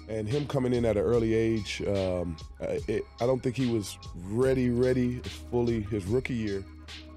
And him coming in at an early age, I don't think he was ready fully his rookie year.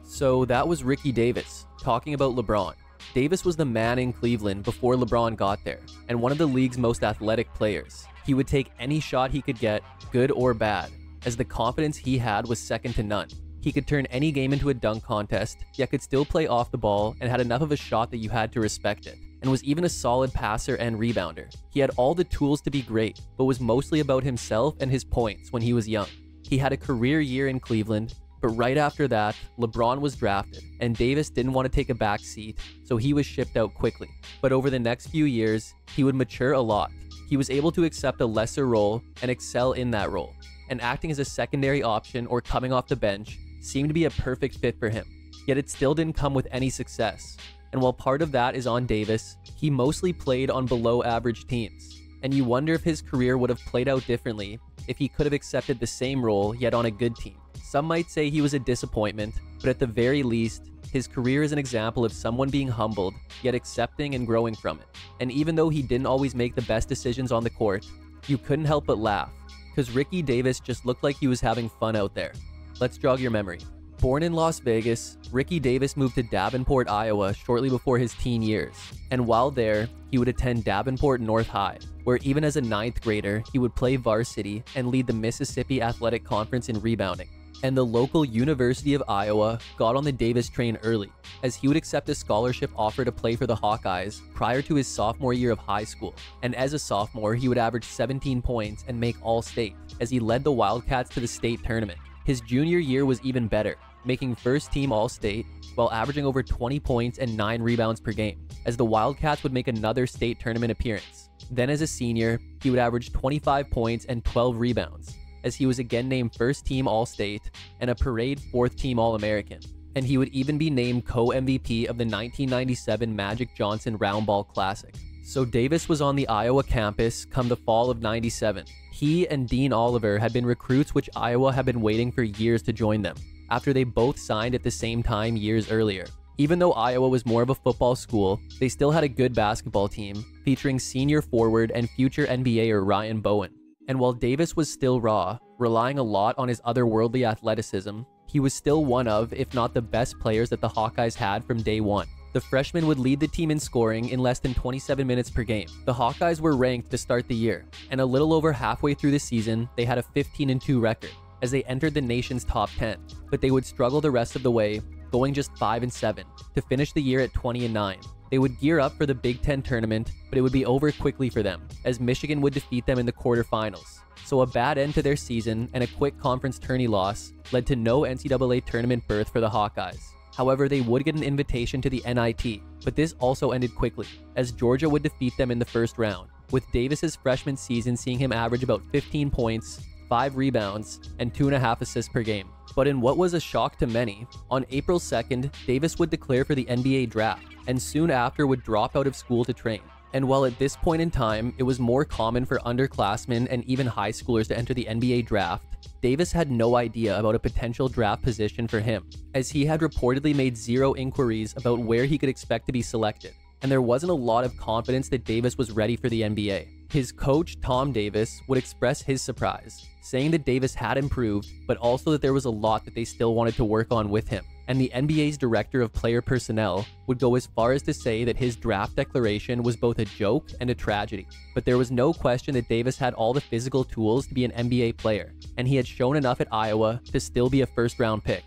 So that was Ricky Davis talking about LeBron. Davis was the man in Cleveland before LeBron got there, and one of the league's most athletic players. He would take any shot he could get, good or bad, as the confidence he had was second to none. He could turn any game into a dunk contest, yet could still play off the ball and had enough of a shot that you had to respect it, and was even a solid passer and rebounder. He had all the tools to be great, but was mostly about himself and his points when he was young. He had a career year in Cleveland, but right after that, LeBron was drafted, and Davis didn't want to take a back seat, so he was shipped out quickly. But over the next few years, he would mature a lot. He was able to accept a lesser role and excel in that role, and acting as a secondary option or coming off the bench seemed to be a perfect fit for him. Yet it still didn't come with any success. And while part of that is on Davis, he mostly played on below average teams. And you wonder if his career would have played out differently if he could have accepted the same role yet on a good team. Some might say he was a disappointment, but at the very least, his career is an example of someone being humbled, yet accepting and growing from it. And even though he didn't always make the best decisions on the court, you couldn't help but laugh, because Ricky Davis just looked like he was having fun out there. Let's jog your memory. Born in Las Vegas, Ricky Davis moved to Davenport, Iowa shortly before his teen years. And while there, he would attend Davenport North High, where even as a 9th grader, he would play varsity and lead the Mississippi Athletic Conference in rebounding. And the local University of Iowa got on the Davis train early, as he would accept a scholarship offer to play for the Hawkeyes prior to his sophomore year of high school. And as a sophomore, he would average 17 points and make All-State, as he led the Wildcats to the state tournament. His junior year was even better, making first-team All-State while averaging over 20 points and 9 rebounds per game, as the Wildcats would make another state tournament appearance. Then as a senior, he would average 25 points and 12 rebounds, as he was again named first-team All-State and a parade 4th-team All-American. And he would even be named co-MVP of the 1997 Magic Johnson Roundball Classic. So Davis was on the Iowa campus come the fall of '97. He and Dean Oliver had been recruits which Iowa had been waiting for years to join them, after they both signed at the same time years earlier. Even though Iowa was more of a football school, they still had a good basketball team, featuring senior forward and future NBAer Ryan Bowen. And while Davis was still raw, relying a lot on his otherworldly athleticism, he was still one of, if not the best players that the Hawkeyes had from day one. The freshman would lead the team in scoring in less than 27 minutes per game. The Hawkeyes were ranked to start the year, and a little over halfway through the season, they had a 15-2 record, as they entered the nation's top 10. But they would struggle the rest of the way, going just 5-7, to finish the year at 20-9. They would gear up for the Big Ten tournament, but it would be over quickly for them, as Michigan would defeat them in the quarterfinals. So a bad end to their season and a quick conference tourney loss led to no NCAA tournament berth for the Hawkeyes. However, they would get an invitation to the NIT, but this also ended quickly, as Georgia would defeat them in the first round, with Davis's freshman season seeing him average about 15 points, 5 rebounds, and 2.5 assists per game. But in what was a shock to many, on April 2nd, Davis would declare for the NBA draft, and soon after would drop out of school to train. And while at this point in time, it was more common for underclassmen and even high schoolers to enter the NBA draft, Davis had no idea about a potential draft position for him, as he had reportedly made 0 inquiries about where he could expect to be selected. And there wasn't a lot of confidence that Davis was ready for the NBA. His coach, Tom Davis, would express his surprise, saying that Davis had improved, but also that there was a lot that they still wanted to work on with him. And the NBA's director of player personnel would go as far as to say that his draft declaration was both a joke and a tragedy. But there was no question that Davis had all the physical tools to be an NBA player, and he had shown enough at Iowa to still be a first-round pick.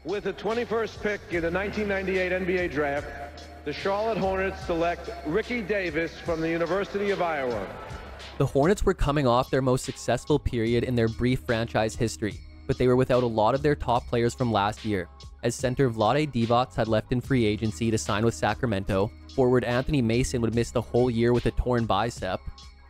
With the 21st pick in the 1998 NBA draft, the Charlotte Hornets select Ricky Davis from the University of Iowa. The Hornets were coming off their most successful period in their brief franchise history, but they were without a lot of their top players from last year, as center Vlade Divac had left in free agency to sign with Sacramento, forward Anthony Mason would miss the whole year with a torn bicep,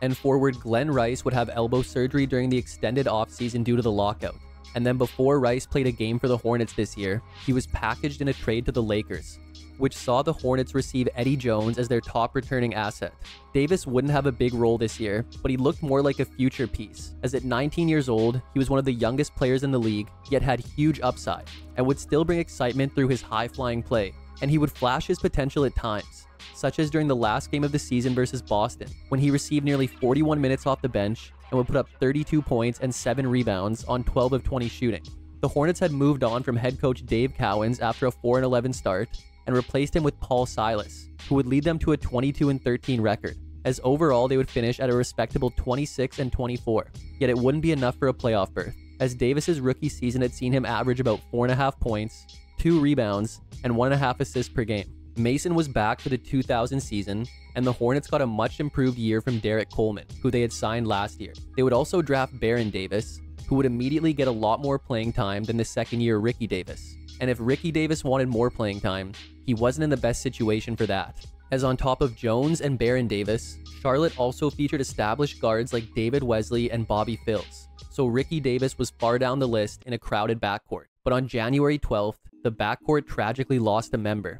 and forward Glenn Rice would have elbow surgery during the extended offseason due to the lockout. And then before Rice played a game for the Hornets this year, he was packaged in a trade to the Lakers, which saw the Hornets receive Eddie Jones as their top returning asset. Davis wouldn't have a big role this year, but he looked more like a future piece, as at 19 years old, he was one of the youngest players in the league, yet had huge upside, and would still bring excitement through his high-flying play, and he would flash his potential at times, such as during the last game of the season versus Boston, when he received nearly 41 minutes off the bench and would put up 32 points and 7 rebounds on 12 of 20 shooting. The Hornets had moved on from head coach Dave Cowens after a 4-11 start and replaced him with Paul Silas, who would lead them to a 22-13 record, as overall they would finish at a respectable 26-24. Yet it wouldn't be enough for a playoff berth, as Davis's rookie season had seen him average about 4.5 points, 2 rebounds, and 1.5 assists per game. Mason was back for the 2000 season, and the Hornets got a much improved year from Derek Coleman, who they had signed last year. They would also draft Baron Davis, who would immediately get a lot more playing time than the second-year Ricky Davis. And if Ricky Davis wanted more playing time, he wasn't in the best situation for that, as on top of Jones and Baron Davis, Charlotte also featured established guards like David Wesley and Bobby Phills, so Ricky Davis was far down the list in a crowded backcourt. But on January 12th, the backcourt tragically lost a member.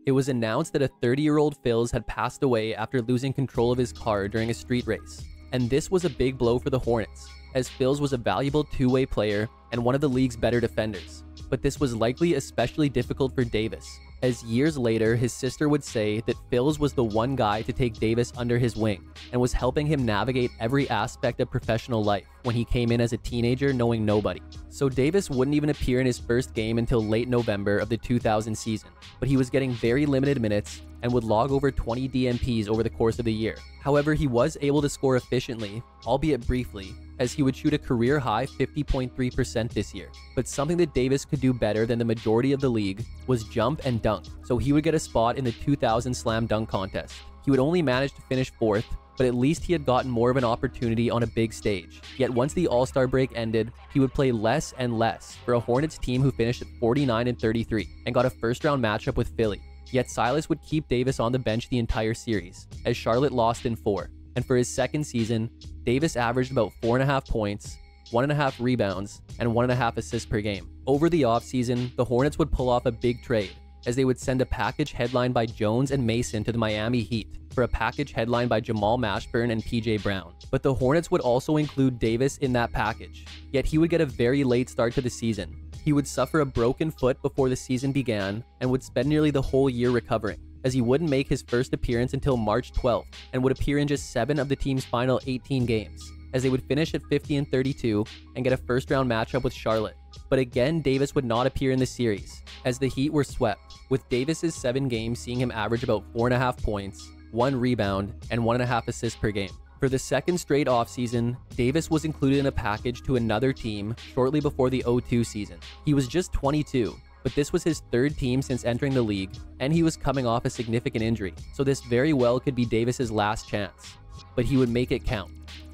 It was announced that a 30-year-old Phills had passed away after losing control of his car during a street race, and this was a big blow for the Hornets, as Phills was a valuable two-way player and one of the league's better defenders. But this was likely especially difficult for Davis, as years later his sister would say that Phills was the one guy to take Davis under his wing and was helping him navigate every aspect of professional life when he came in as a teenager knowing nobody. So Davis wouldn't even appear in his first game until late November of the 2000 season, but he was getting very limited minutes and would log over 20 DMPs over the course of the year. However, he was able to score efficiently, albeit briefly, as he would shoot a career-high 50.3% this year. But something that Davis could do better than the majority of the league was jump and dunk, so he would get a spot in the 2000 Slam Dunk Contest. He would only manage to finish 4th, but at least he had gotten more of an opportunity on a big stage. Yet once the All-Star break ended, he would play less and less for a Hornets team who finished at 49-33 and got a first-round matchup with Philly. Yet Silas would keep Davis on the bench the entire series, as Charlotte lost in 4. And for his second season, Davis averaged about 4.5 points, 1.5 rebounds, and 1.5 assists per game. Over the offseason, the Hornets would pull off a big trade, as they would send a package headlined by Jones and Mason to the Miami Heat for a package headlined by Jamal Mashburn and PJ Brown. But the Hornets would also include Davis in that package, yet he would get a very late start to the season. He would suffer a broken foot before the season began and would spend nearly the whole year recovering, as he wouldn't make his first appearance until March 12th and would appear in just 7 of the team's final 18 games, as they would finish at 50-32 and get a first-round matchup with Charlotte. But again, Davis would not appear in the series, as the Heat were swept, with Davis's 7 games seeing him average about 4.5 points, 1 rebound, and 1.5 assists per game. For the second straight offseason, Davis was included in a package to another team shortly before the 02 season. He was just 22, but this was his 3rd team since entering the league, and he was coming off a significant injury, so this very well could be Davis's last chance. But he would make it count.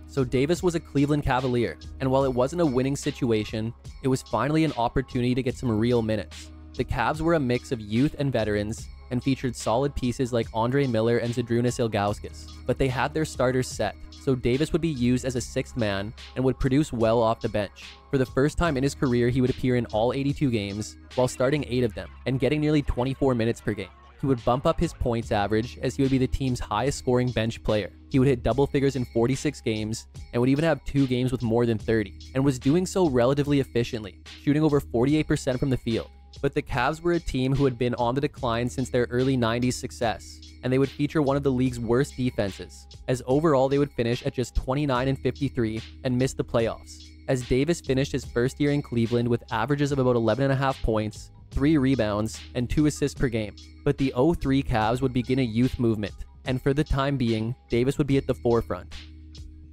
So Davis was a Cleveland Cavalier, and while it wasn't a winning situation, it was finally an opportunity to get some real minutes. The Cavs were a mix of youth and veterans, and featured solid pieces like Andre Miller and Zydrunas Ilgauskas, but they had their starters set, so Davis would be used as a 6th man and would produce well off the bench. For the first time in his career, he would appear in all 82 games, while starting 8 of them, and getting nearly 24 minutes per game. He would bump up his points average, as he would be the team's highest scoring bench player. He would hit double figures in 46 games, and would even have 2 games with more than 30, and was doing so relatively efficiently, shooting over 48% from the field. But the Cavs were a team who had been on the decline since their early 90s success, and they would feature one of the league's worst defenses, as overall they would finish at just 29-53 and miss the playoffs, as Davis finished his first year in Cleveland with averages of about 11.5 points, 3 rebounds, and 2 assists per game. But the 03 Cavs would begin a youth movement, and for the time being, Davis would be at the forefront.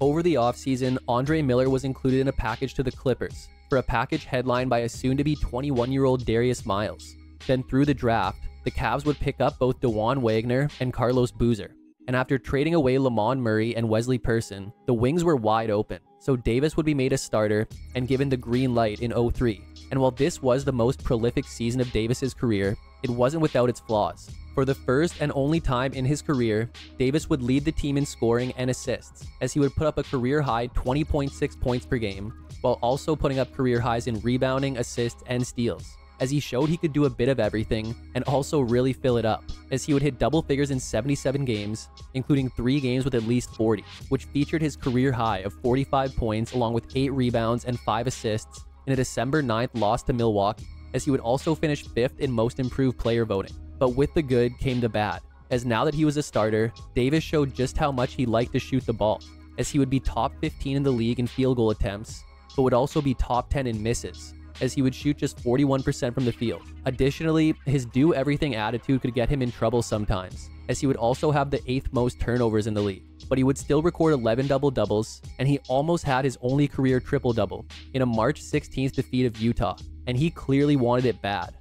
Over the offseason, Andre Miller was included in a package to the Clippers, for a package headlined by a soon-to-be 21-year-old Darius Miles. Then through the draft, the Cavs would pick up both DeJuan Wagner and Carlos Boozer. And after trading away Lamont Murray and Wesley Person, the wings were wide open, so Davis would be made a starter and given the green light in 03. And while this was the most prolific season of Davis's career, it wasn't without its flaws. For the first and only time in his career, Davis would lead the team in scoring and assists, as he would put up a career-high 20.6 points per game, while also putting up career highs in rebounding, assists, and steals, as he showed he could do a bit of everything and also really fill it up, as he would hit double figures in 77 games, including 3 games with at least 40, which featured his career high of 45 points along with 8 rebounds and 5 assists in a December 9th loss to Milwaukee, as he would also finish 5th in most improved player voting. But with the good came the bad, as now that he was a starter, Davis showed just how much he liked to shoot the ball, as he would be top 15 in the league in field goal attempts, but would also be top 10 in misses, as he would shoot just 41% from the field. Additionally, his do-everything attitude could get him in trouble sometimes, as he would also have the 8th most turnovers in the league. But he would still record 11 double-doubles, and he almost had his only career triple-double in a March 16th defeat of Utah, and he clearly wanted it bad.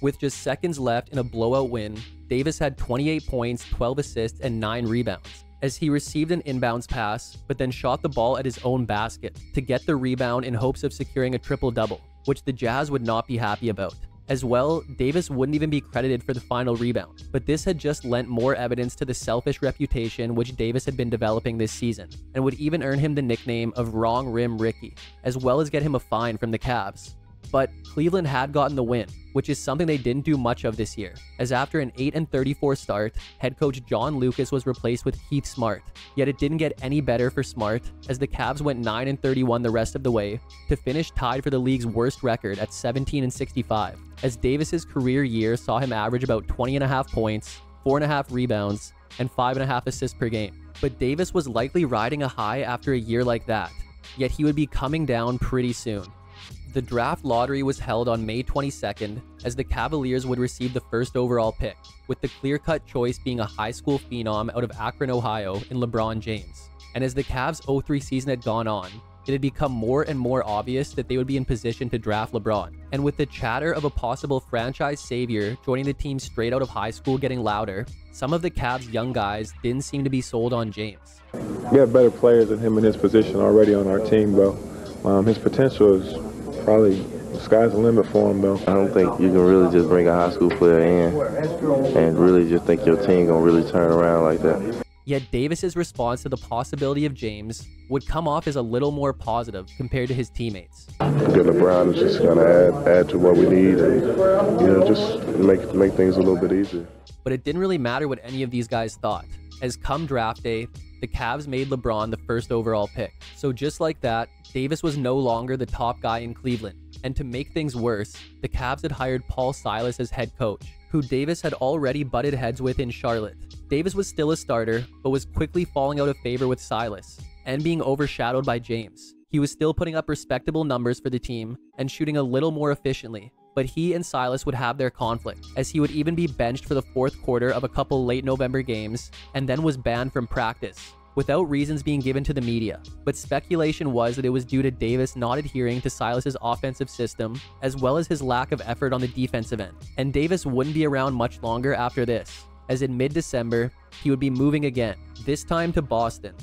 With just seconds left in a blowout win, Davis had 28 points, 12 assists, and 9 rebounds, as he received an inbounds pass, but then shot the ball at his own basket to get the rebound in hopes of securing a triple-double, which the Jazz would not be happy about. As well, Davis wouldn't even be credited for the final rebound, but this had just lent more evidence to the selfish reputation which Davis had been developing this season, and would even earn him the nickname of Wrong Rim Ricky, as well as get him a fine from the Cavs. But Cleveland had gotten the win, which is something they didn't do much of this year, as after an 8-34 start, head coach John Lucas was replaced with Heath Smart. Yet it didn't get any better for Smart, as the Cavs went 9-31 the rest of the way, to finish tied for the league's worst record at 17-65, as Davis's career year saw him average about 20.5 points, 4.5 rebounds, and 5.5 assists per game. But Davis was likely riding a high after a year like that, yet he would be coming down pretty soon. The draft lottery was held on May 22nd, as the Cavaliers would receive the first overall pick, with the clear-cut choice being a high school phenom out of Akron, Ohio in LeBron James. And as the Cavs' 03 season had gone on, it had become more and more obvious that they would be in position to draft LeBron. And with the chatter of a possible franchise savior joining the team straight out of high school getting louder, some of the Cavs' young guys didn't seem to be sold on James. We have better players than him in his position already on our team, though. His potential is probably the sky's the limit for him, though. I don't think you can really just bring a high school player in and really just think your team gonna really turn around like that. Yet Davis's response to the possibility of James would come off as a little more positive compared to his teammates. Good LeBron is just gonna add to what we need, and just make things a little bit easier. But it didn't really matter what any of these guys thought, as come draft day, the Cavs made LeBron the first overall pick. So just like that, Davis was no longer the top guy in Cleveland. And to make things worse, the Cavs had hired Paul Silas as head coach, who Davis had already butted heads with in Charlotte. Davis was still a starter, but was quickly falling out of favor with Silas, and being overshadowed by James. He was still putting up respectable numbers for the team, and shooting a little more efficiently, but he and Silas would have their conflict, as he would even be benched for the fourth quarter of a couple late November games, and then was banned from practice, without reasons being given to the media. But speculation was that it was due to Davis not adhering to Silas's offensive system, as well as his lack of effort on the defensive end. And Davis wouldn't be around much longer after this, as in mid-December, he would be moving again, this time to Boston.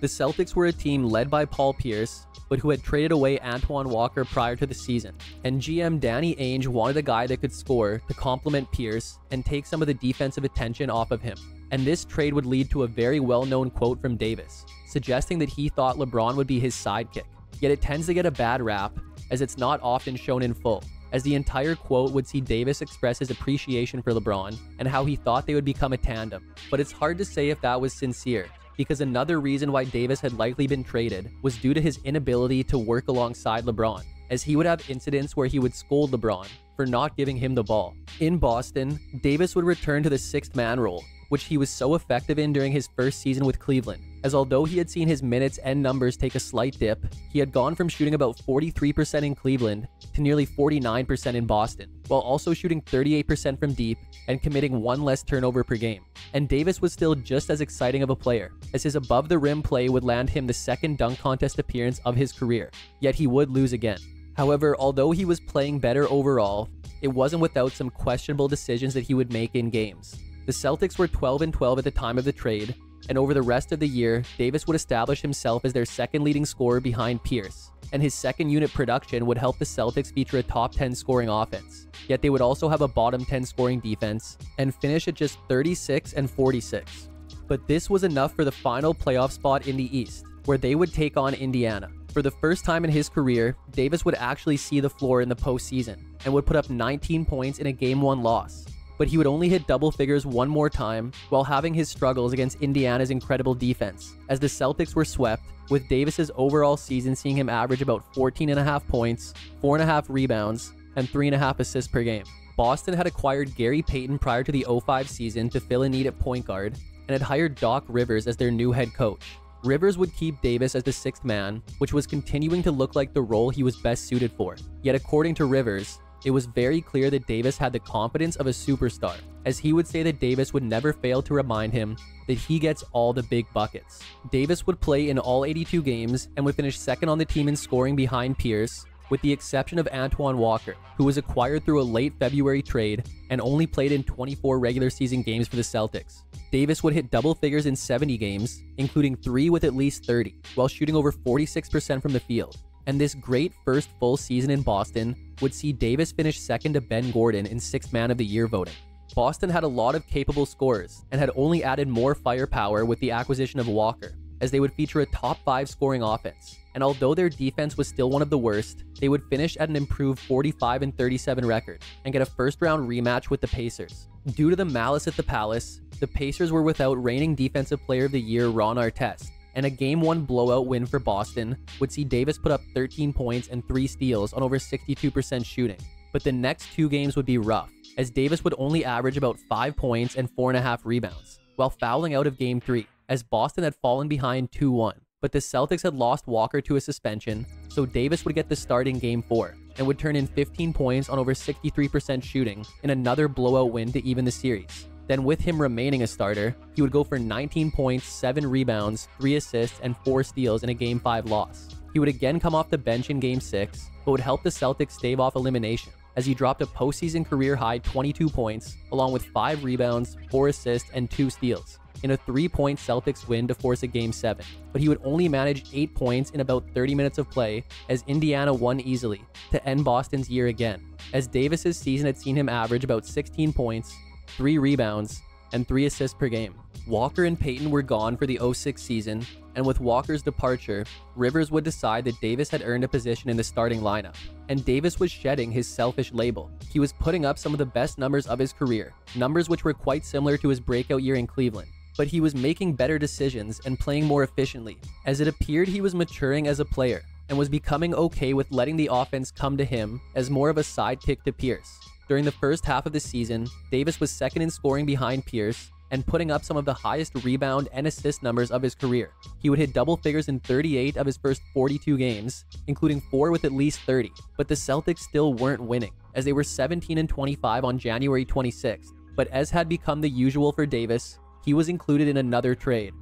The Celtics were a team led by Paul Pierce, but who had traded away Antoine Walker prior to the season. And GM Danny Ainge wanted a guy that could score to complement Pierce and take some of the defensive attention off of him. And this trade would lead to a very well-known quote from Davis, suggesting that he thought LeBron would be his sidekick. Yet it tends to get a bad rap, as it's not often shown in full, as the entire quote would see Davis express his appreciation for LeBron and how he thought they would become a tandem. But it's hard to say if that was sincere, because another reason why Davis had likely been traded was due to his inability to work alongside LeBron, as he would have incidents where he would scold LeBron for not giving him the ball. In Boston, Davis would return to the sixth man role, which he was so effective in during his first season with Cleveland, as although he had seen his minutes and numbers take a slight dip, he had gone from shooting about 43% in Cleveland to nearly 49% in Boston, while also shooting 38% from deep and committing one less turnover per game. And Davis was still just as exciting of a player, as his above-the-rim play would land him the second dunk contest appearance of his career, yet he would lose again. However, although he was playing better overall, it wasn't without some questionable decisions that he would make in games. The Celtics were 12-12 at the time of the trade, and over the rest of the year, Davis would establish himself as their second leading scorer behind Pierce, and his second unit production would help the Celtics feature a top 10 scoring offense. Yet they would also have a bottom 10 scoring defense, and finish at just 36 and 46. But this was enough for the final playoff spot in the East, where they would take on Indiana. For the first time in his career, Davis would actually see the floor in the postseason, and would put up 19 points in a Game 1 loss. But he would only hit double figures one more time while having his struggles against Indiana's incredible defense, as the Celtics were swept, with Davis's overall season seeing him average about 14.5 points, 4.5 rebounds, and 3.5 assists per game. Boston had acquired Gary Payton prior to the 05 season to fill a need at point guard and had hired Doc Rivers as their new head coach. Rivers would keep Davis as the sixth man, which was continuing to look like the role he was best suited for. Yet according to Rivers, it was very clear that Davis had the confidence of a superstar, as he would say that Davis would never fail to remind him that he gets all the big buckets. Davis would play in all 82 games and would finish second on the team in scoring behind Pierce, with the exception of Antoine Walker, who was acquired through a late February trade and only played in 24 regular season games for the Celtics. Davis would hit double figures in 70 games, including 3 with at least 30, while shooting over 46% from the field. And this great first full season in Boston would see Davis finish second to Ben Gordon in Sixth Man of the Year voting. Boston had a lot of capable scorers and had only added more firepower with the acquisition of Walker, as they would feature a top 5 scoring offense. And although their defense was still one of the worst, they would finish at an improved 45-37 record and get a first-round rematch with the Pacers. Due to the malice at the Palace, the Pacers were without reigning Defensive Player of the Year Ron Artest, and a Game 1 blowout win for Boston would see Davis put up 13 points and 3 steals on over 62% shooting. But the next 2 games would be rough, as Davis would only average about 5 points and 4.5 rebounds, while fouling out of Game 3, as Boston had fallen behind 2-1. But the Celtics had lost Walker to a suspension, so Davis would get the start in Game 4, and would turn in 15 points on over 63% shooting in another blowout win to even the series. Then with him remaining a starter, he would go for 19 points, 7 rebounds, 3 assists, and 4 steals in a Game 5 loss. He would again come off the bench in Game 6, but would help the Celtics stave off elimination, as he dropped a postseason career-high 22 points, along with 5 rebounds, 4 assists, and 2 steals, in a 3-point Celtics win to force a Game 7. But he would only manage 8 points in about 30 minutes of play, as Indiana won easily, to end Boston's year again, as Davis's season had seen him average about 16 points, 3 rebounds, and 3 assists per game. Walker and Payton were gone for the 06 season, and with Walker's departure, Rivers would decide that Davis had earned a position in the starting lineup, and Davis was shedding his selfish label. He was putting up some of the best numbers of his career, numbers which were quite similar to his breakout year in Cleveland, but he was making better decisions and playing more efficiently, as it appeared he was maturing as a player, and was becoming okay with letting the offense come to him as more of a sidekick to Pierce. During the first half of the season, Davis was second in scoring behind Pierce, and putting up some of the highest rebound and assist numbers of his career. He would hit double figures in 38 of his first 42 games, including 4 with at least 30, but the Celtics still weren't winning, as they were 17-25 on January 26th. But as had become the usual for Davis, he was included in another trade.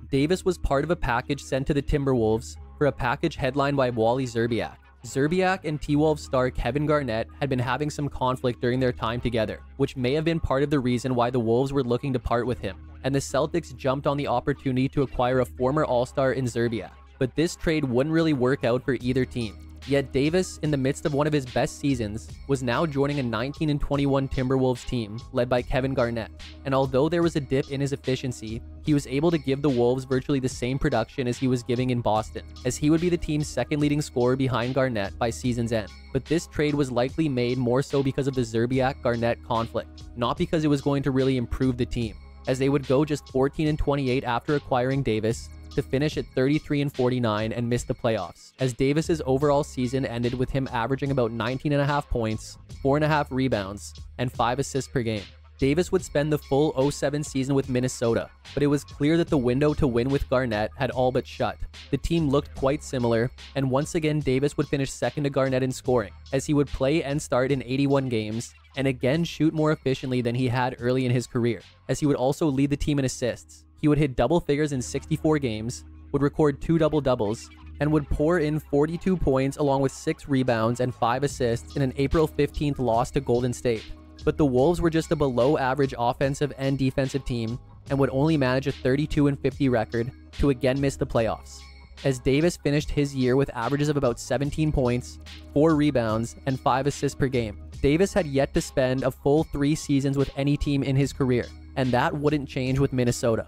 Davis was part of a package sent to the Timberwolves for a package headlined by Wally Szczerbiak. Szczerbiak and T-Wolves star Kevin Garnett had been having some conflict during their time together, which may have been part of the reason why the Wolves were looking to part with him, and the Celtics jumped on the opportunity to acquire a former All-Star in Szczerbiak. But this trade wouldn't really work out for either team. Yet Davis, in the midst of one of his best seasons, was now joining a 19-21 Timberwolves team led by Kevin Garnett, and although there was a dip in his efficiency, he was able to give the Wolves virtually the same production as he was giving in Boston, as he would be the team's second leading scorer behind Garnett by season's end. But this trade was likely made more so because of the Szczerbiak-Garnett conflict, not because it was going to really improve the team, as they would go just 14-28 after acquiring Davis, to finish at 33-49 and miss the playoffs, as Davis's overall season ended with him averaging about 19.5 points, 4.5 rebounds, and 5 assists per game. Davis would spend the full 07 season with Minnesota, but it was clear that the window to win with Garnett had all but shut. The team looked quite similar, and once again Davis would finish second to Garnett in scoring, as he would play and start in 81 games, and again shoot more efficiently than he had early in his career, as he would also lead the team in assists. He would hit double figures in 64 games, would record 2 double-doubles, and would pour in 42 points along with 6 rebounds and 5 assists in an April 15th loss to Golden State. But the Wolves were just a below-average offensive and defensive team and would only manage a 32-50 record to again miss the playoffs, as Davis finished his year with averages of about 17 points, 4 rebounds, and 5 assists per game. Davis had yet to spend a full 3 seasons with any team in his career, and that wouldn't change with Minnesota.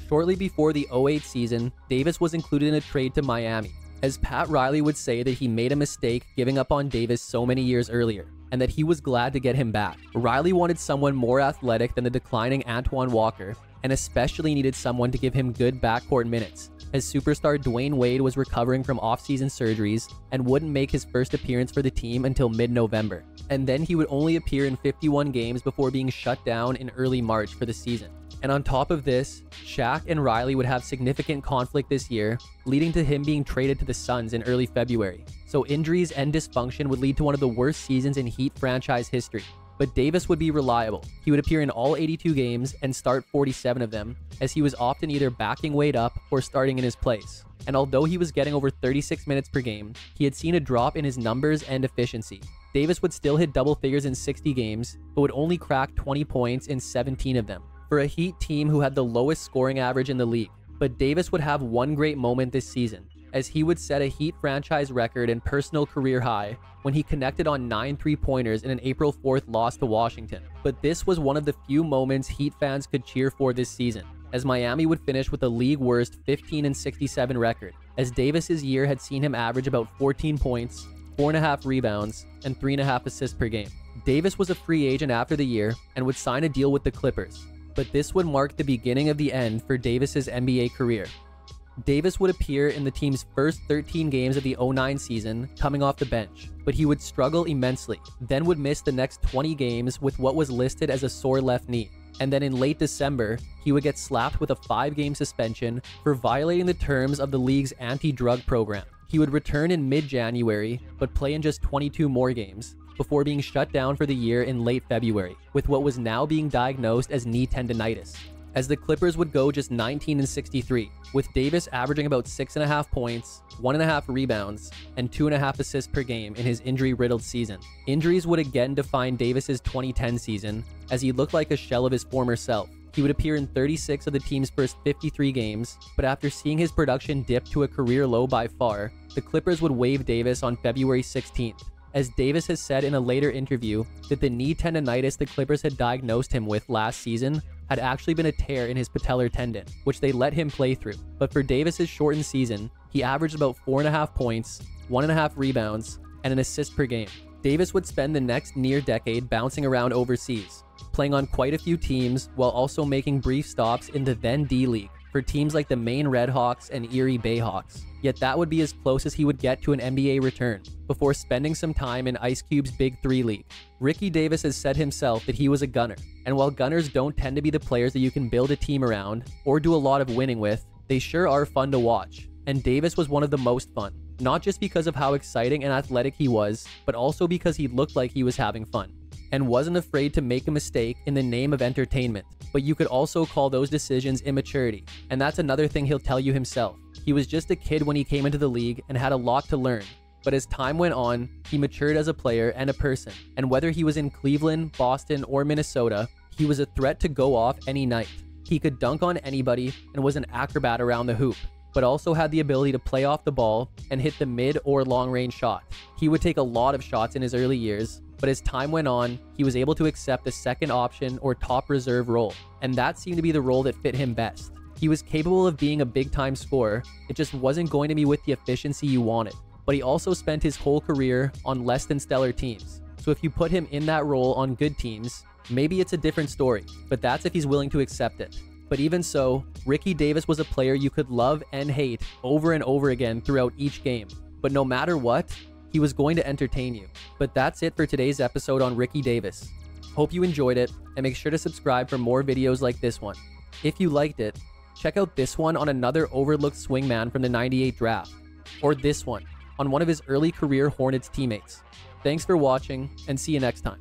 Shortly before the 08 season, Davis was included in a trade to Miami, as Pat Riley would say that he made a mistake giving up on Davis so many years earlier, and that he was glad to get him back. Riley wanted someone more athletic than the declining Antoine Walker, and especially needed someone to give him good backcourt minutes, as superstar Dwayne Wade was recovering from off-season surgeries and wouldn't make his first appearance for the team until mid-November. And then he would only appear in 51 games before being shut down in early March for the season. And on top of this, Shaq and Riley would have significant conflict this year, leading to him being traded to the Suns in early February. So injuries and dysfunction would lead to one of the worst seasons in Heat franchise history. But Davis would be reliable. He would appear in all 82 games and start 47 of them, as he was often either backing Wade up or starting in his place. And although he was getting over 36 minutes per game, he had seen a drop in his numbers and efficiency. Davis would still hit double figures in 60 games, but would only crack 20 points in 17 of them, for a Heat team who had the lowest scoring average in the league. But Davis would have one great moment this season, as he would set a Heat franchise record and personal career high when he connected on 9 3-pointers in an April 4th loss to Washington. But this was one of the few moments Heat fans could cheer for this season, as Miami would finish with a league worst 15-67 record, as Davis's year had seen him average about 14 points, 4.5 rebounds, and 3.5 assists per game. Davis was a free agent after the year and would sign a deal with the Clippers, but this would mark the beginning of the end for Davis's NBA career. Davis would appear in the team's first 13 games of the 09 season coming off the bench, but he would struggle immensely, then would miss the next 20 games with what was listed as a sore left knee. And then in late December, he would get slapped with a 5-game suspension for violating the terms of the league's anti-drug program. He would return in mid-January, but play in just 22 more games, before being shut down for the year in late February, with what was now being diagnosed as knee tendonitis, as the Clippers would go just 19-63, with Davis averaging about 6.5 points, 1.5 rebounds, and 2.5 assists per game in his injury-riddled season. Injuries would again define Davis's 2010 season, as he looked like a shell of his former self. He would appear in 36 of the team's first 53 games, but after seeing his production dip to a career low by far, the Clippers would waive Davis on February 16th. As Davis has said in a later interview that the knee tendonitis the Clippers had diagnosed him with last season had actually been a tear in his patellar tendon, which they let him play through. But for Davis's shortened season, he averaged about 4.5 points, 1.5 rebounds, and an assist per game. Davis would spend the next near decade bouncing around overseas, playing on quite a few teams while also making brief stops in the then D-League for teams like the Maine Redhawks and Erie Bayhawks. Yet that would be as close as he would get to an NBA return, before spending some time in Ice Cube's Big 3 League. Ricky Davis has said himself that he was a gunner, and while gunners don't tend to be the players that you can build a team around or do a lot of winning with, they sure are fun to watch, and Davis was one of the most fun, not just because of how exciting and athletic he was, but also because he looked like he was having fun, and wasn't afraid to make a mistake in the name of entertainment. But you could also call those decisions immaturity, and that's another thing he'll tell you himself. He was just a kid when he came into the league and had a lot to learn, but as time went on, he matured as a player and a person, and whether he was in Cleveland, Boston, or Minnesota, he was a threat to go off any night. He could dunk on anybody and was an acrobat around the hoop, but also had the ability to play off the ball and hit the mid or long range shot. He would take a lot of shots in his early years, but as time went on, he was able to accept the second option or top reserve role, and that seemed to be the role that fit him best. He was capable of being a big-time scorer, it just wasn't going to be with the efficiency you wanted. But he also spent his whole career on less than stellar teams, so if you put him in that role on good teams, maybe it's a different story, but that's if he's willing to accept it. But even so, Ricky Davis was a player you could love and hate over and over again throughout each game, but no matter what, he was going to entertain you. But that's it for today's episode on Ricky Davis. Hope you enjoyed it, and make sure to subscribe for more videos like this one. If you liked it, check out this one on another overlooked swingman from the '98 draft, or this one on one of his early career Hornets teammates. Thanks for watching, and see you next time.